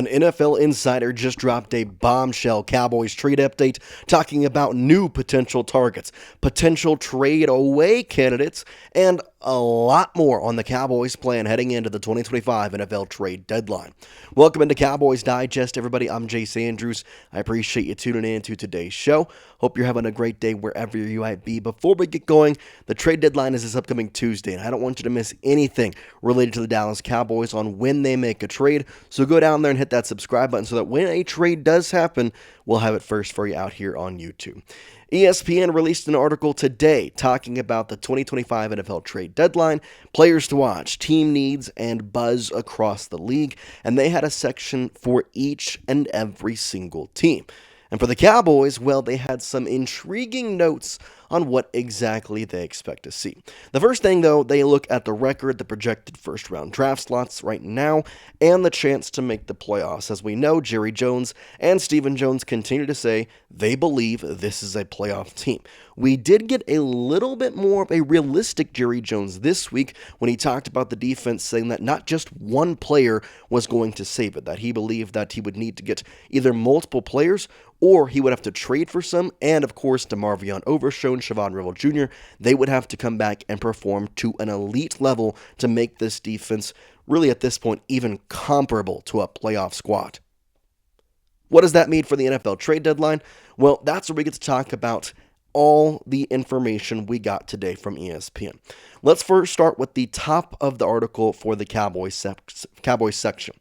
An NFL insider just dropped a bombshell Cowboys trade update talking about new potential targets, potential trade away candidates, and a lot more on the Cowboys plan heading into the 2025 NFL trade deadline. Welcome into Cowboys Digest, everybody. I'm Jace Andrews. I appreciate you tuning in to today's show. Hope you're having a great day wherever you might be. Before we get going, the trade deadline is this upcoming Tuesday, and I don't want you to miss anything related to the Dallas Cowboys on when they make a trade. So go down there and hit that subscribe button so that when a trade does happen, we'll have it first for you out here on YouTube. ESPN released an article today talking about the 2025 NFL trade deadline, players to watch, team needs, and buzz across the league, and they had a section for each and every single team. And for the Cowboys, well, they had some intriguing notes on what exactly they expect to see. The first thing, though, they look at the record, the projected first-round draft slots right now, and the chance to make the playoffs. As we know, Jerry Jones and Stephen Jones continue to say they believe this is a playoff team. We did get a little bit more of a realistic Jerry Jones this week when he talked about the defense, saying that not just one player was going to save it, that he believed that he would need to get either multiple players or he would have to trade for some, and of course, DeMarvion Overshown, Siobhan Rivell Jr., they would have to come back and perform to an elite level to make this defense really at this point even comparable to a playoff squad. What does that mean for the NFL trade deadline? Well, that's where we get to talk about all the information we got today from ESPN. Let's first start with the top of the article for the Cowboys section.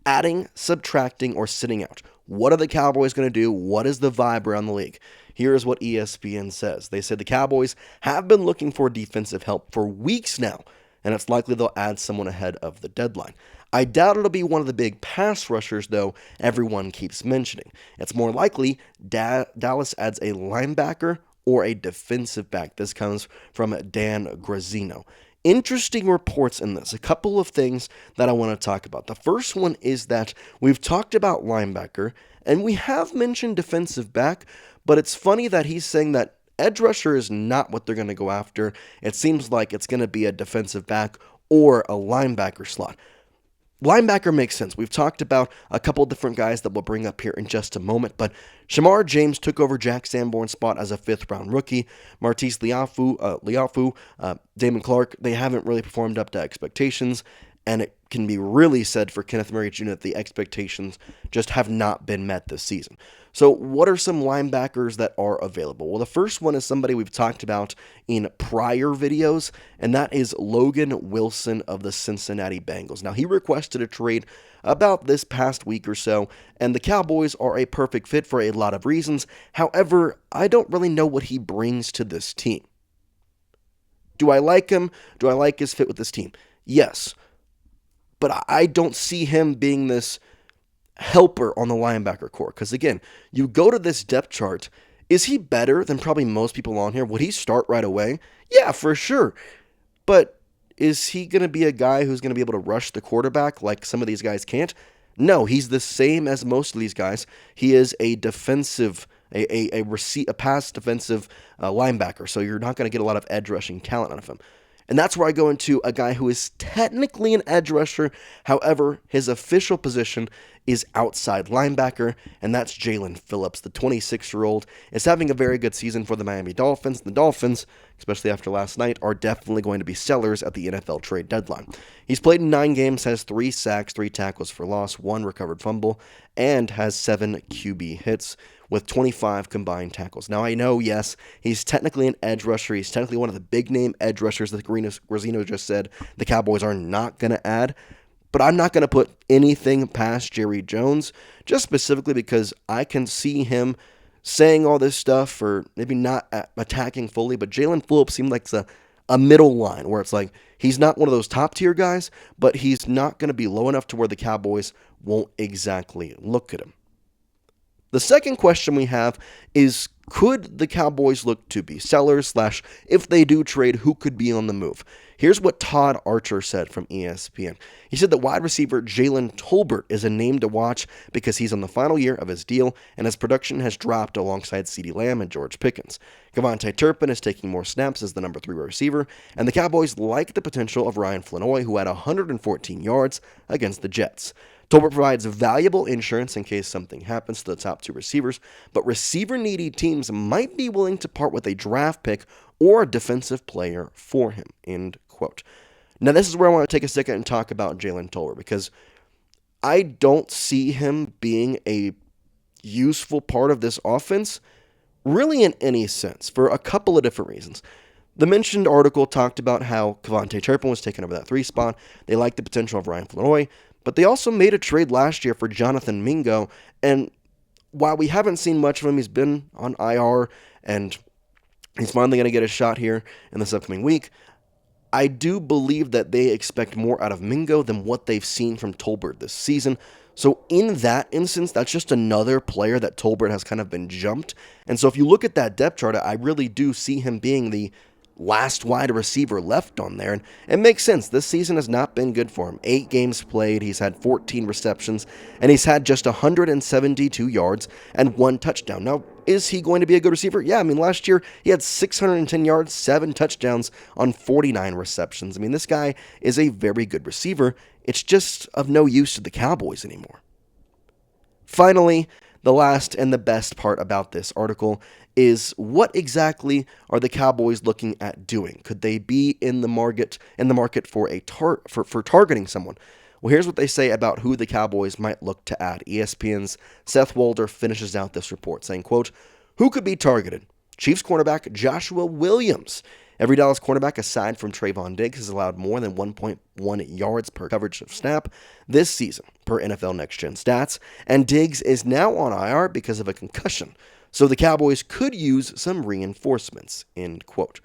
Adding, subtracting, or sitting out. What are the Cowboys going to do? What is the vibe around the league? Here's what ESPN says. They said the Cowboys have been looking for defensive help for weeks now, and it's likely they'll add someone ahead of the deadline. I doubt it'll be one of the big pass rushers, though, everyone keeps mentioning. It's more likely Dallas adds a linebacker or a defensive back. This comes from Dan Grazzino. Interesting reports in this. A couple of things that I want to talk about. The first one is that we've talked about linebacker, and we have mentioned defensive back, but it's funny that he's saying that edge rusher is not what they're going to go after. It seems like it's going to be a defensive back or a linebacker slot. Linebacker makes sense. We've talked about a couple different guys that we'll bring up here in just a moment, but Shamar James took over Jack Sanborn's spot as a fifth-round rookie. Martise Liafu, Damon Clark, they haven't really performed up to expectations, and it can be really said for Kenneth Murray Jr. that the expectations just have not been met this season. So what are some linebackers that are available? Well, the first one is somebody we've talked about in prior videos, and that is Logan Wilson of the Cincinnati Bengals. Now, he requested a trade about this past week or so, and the Cowboys are a perfect fit for a lot of reasons. However, I don't really know what he brings to this team. Do I like him? Do I like his fit with this team? Yes. But I don't see him being this helper on the linebacker core. Because again, you go to this depth chart. Is he better than probably most people on here? Would he start right away? Yeah, for sure. But is he going to be a guy who's going to be able to rush the quarterback like some of these guys can't? No, he's the same as most of these guys. He is a defensive, a pass defensive linebacker. So you're not going to get a lot of edge rushing talent out of him. And that's where I go into a guy who is technically an edge rusher. However, his official position is outside linebacker, and that's Jalen Phillips. The 26-year-old is having a very good season for the Miami Dolphins. The Dolphins, especially after last night, are definitely going to be sellers at the NFL trade deadline. He's played in 9 games, has 3 sacks, 3 tackles for loss, 1 recovered fumble, and has 7 QB hits with 25 combined tackles. Now, I know, yes, he's technically an edge rusher. He's technically one of the big-name edge rushers that Grazzino just said the Cowboys are not going to add. But I'm not going to put anything past Jerry Jones, just specifically because I can see him saying all this stuff or maybe not attacking fully. But Jalen Phillips seemed like a middle line where it's like he's not one of those top-tier guys, but he's not going to be low enough to where the Cowboys won't exactly look at him. The second question we have is, could the Cowboys look to be sellers / if they do trade, who could be on the move? Here's what Todd Archer said from ESPN. He said that wide receiver Jalen Tolbert is a name to watch because he's on the final year of his deal and his production has dropped alongside CeeDee Lamb and George Pickens. Javonte Turpin is taking more snaps as the number 3 receiver, and the Cowboys like the potential of Ryan Flanoy, who had 114 yards against the Jets. Tolbert provides valuable insurance in case something happens to the top two receivers, but receiver-needy teams might be willing to part with a draft pick or a defensive player for him, end quote. Now, this is where I want to take a second and talk about Jalen Tolbert, because I don't see him being a useful part of this offense, really in any sense, for a couple of different reasons. The mentioned article talked about how Javonte Turpin was taking over that 3 spot. They liked the potential of Ryan Flournoy, but they also made a trade last year for Jonathan Mingo, and while we haven't seen much of him, he's been on IR, and he's finally going to get a shot here in this upcoming week. I do believe that they expect more out of Mingo than what they've seen from Tolbert this season. So in that instance, that's just another player that Tolbert has kind of been jumped. And so if you look at that depth chart, I really do see him being the last wide receiver left on there. And it makes sense. This season has not been good for him. 8 games played, he's had 14 receptions, and he's had just 172 yards and 1 touchdown. Now, is he going to be a good receiver? Yeah, I mean, last year he had 610 yards, 7 touchdowns on 49 receptions. I mean, this guy is a very good receiver. It's just of no use to the Cowboys anymore. Finally, the last and the best part about this article is what exactly are the Cowboys looking at doing? Could they be in the market for for targeting someone? Well, here's what they say about who the Cowboys might look to add. ESPN's Seth Walder finishes out this report saying, quote, "Who could be targeted? Chiefs cornerback Joshua Williams. Every Dallas cornerback aside from Trevon Diggs has allowed more than 1.1 yards per coverage of snap this season, per NFL Next Gen Stats, and Diggs is now on IR because of a concussion. So the Cowboys could use some reinforcements," end quote.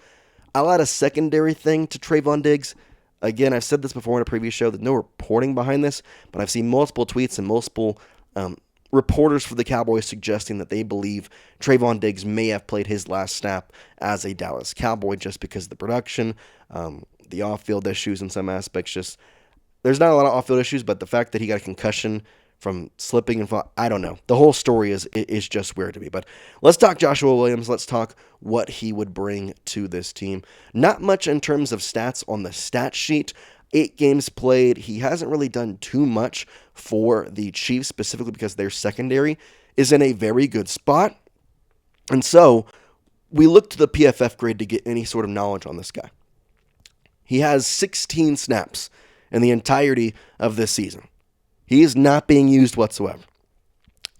I'll add a secondary thing to Trevon Diggs. Again, I've said this before in a previous show, there's no reporting behind this, but I've seen multiple tweets and multiple reporters for the Cowboys suggesting that they believe Trevon Diggs may have played his last snap as a Dallas Cowboy just because of the production, the off-field issues in some aspects. Just there's not a lot of off-field issues, but the fact that he got a concussion from slipping and fall, I don't know. The whole story is just weird to me. But let's talk Joshua Williams. Let's talk what he would bring to this team. Not much in terms of stats on the stat sheet. 8 games played. He hasn't really done too much for the Chiefs, specifically because their secondary is in a very good spot. And so we look to the PFF grade to get any sort of knowledge on this guy. He has 16 snaps in the entirety of this season. He is not being used whatsoever.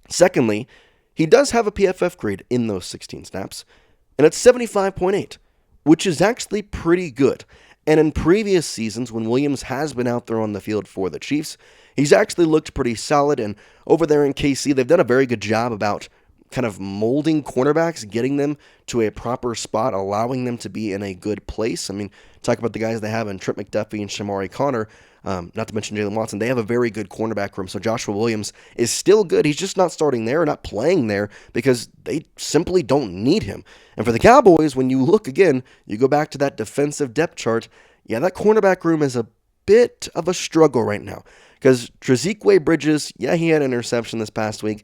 Secondly, he does have a PFF grade in those 16 snaps, and it's 75.8, which is actually pretty good. And in previous seasons, when Williams has been out there on the field for the Chiefs, he's actually looked pretty solid. And over there in KC, they've done a very good job about kind of molding cornerbacks, getting them to a proper spot, allowing them to be in a good place. I mean, talk about the guys they have in Trent McDuffie and Shamari Connor, not to mention Jalen Watson. They have a very good cornerback room, so Joshua Williams is still good. He's just not starting there, not playing there, because they simply don't need him. And for the Cowboys, when you look again, you go back to that defensive depth chart, yeah, that cornerback room is a bit of a struggle right now. Because Trezeguet Bridges, yeah, he had an interception this past week.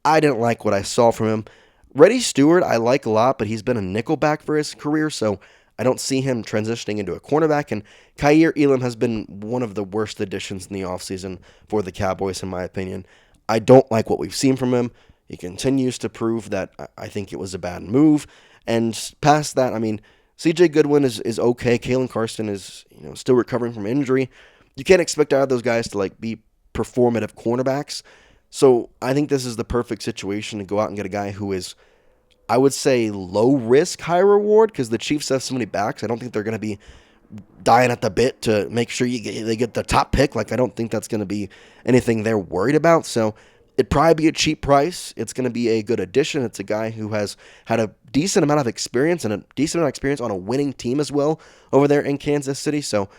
I didn't like what I saw from him. Reddy Stewart, I like a lot, but he's been a nickelback for his career, so I don't see him transitioning into a cornerback. And Kaiir Elam has been one of the worst additions in the offseason for the Cowboys, in my opinion. I don't like what we've seen from him. He continues to prove that I think it was a bad move. And past that, I mean, CJ Goodwin is okay. Kalen Carson is still recovering from injury. You can't expect either of those guys to be performative cornerbacks. So I think this is the perfect situation to go out and get a guy who is, I would say, low risk, high reward, because the Chiefs have so many backs. I don't think they're going to be dying at the bit to make sure they get the top pick. I don't think that's going to be anything they're worried about. So it'd probably be a cheap price. It's going to be a good addition. It's a guy who has had a decent amount of experience and a decent amount of experience on a winning team as well over there in Kansas City. So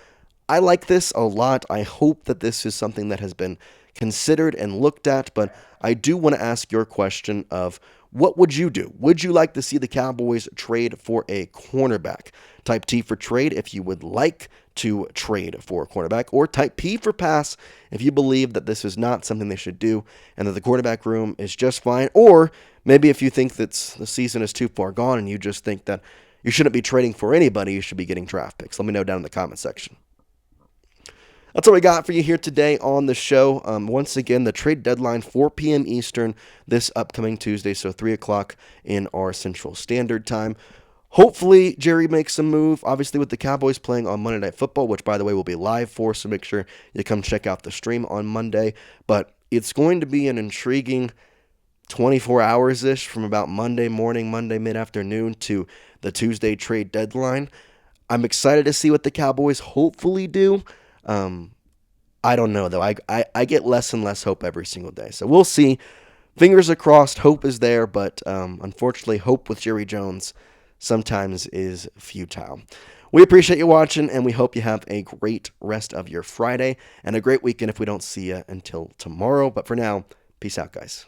I like this a lot. I hope that this is something that has been considered and looked at, but I do want to ask your question of what would you do? Would you like to see the Cowboys trade for a cornerback? Type T for trade if you would like to trade for a cornerback, or type P for pass if you believe that this is not something they should do and that the quarterback room is just fine, or maybe if you think that the season is too far gone and you just think that you shouldn't be trading for anybody, you should be getting draft picks. Let me know down in the comment section. That's what we got for you here today on the show. Once again, the trade deadline, 4 p.m. Eastern this upcoming Tuesday, so 3 o'clock in our Central Standard Time. Hopefully, Jerry makes a move, obviously, with the Cowboys playing on Monday Night Football, which, by the way, will be live for, so make sure you come check out the stream on Monday. But it's going to be an intriguing 24 hours-ish from about Monday morning, Monday mid-afternoon to the Tuesday trade deadline. I'm excited to see what the Cowboys hopefully do. I don't know, though. I get less and less hope every single day. So we'll see. Fingers are crossed. Hope is there, but unfortunately, hope with Jerry Jones sometimes is futile. We appreciate you watching, and we hope you have a great rest of your Friday and a great weekend if we don't see you until tomorrow. But for now, peace out, guys.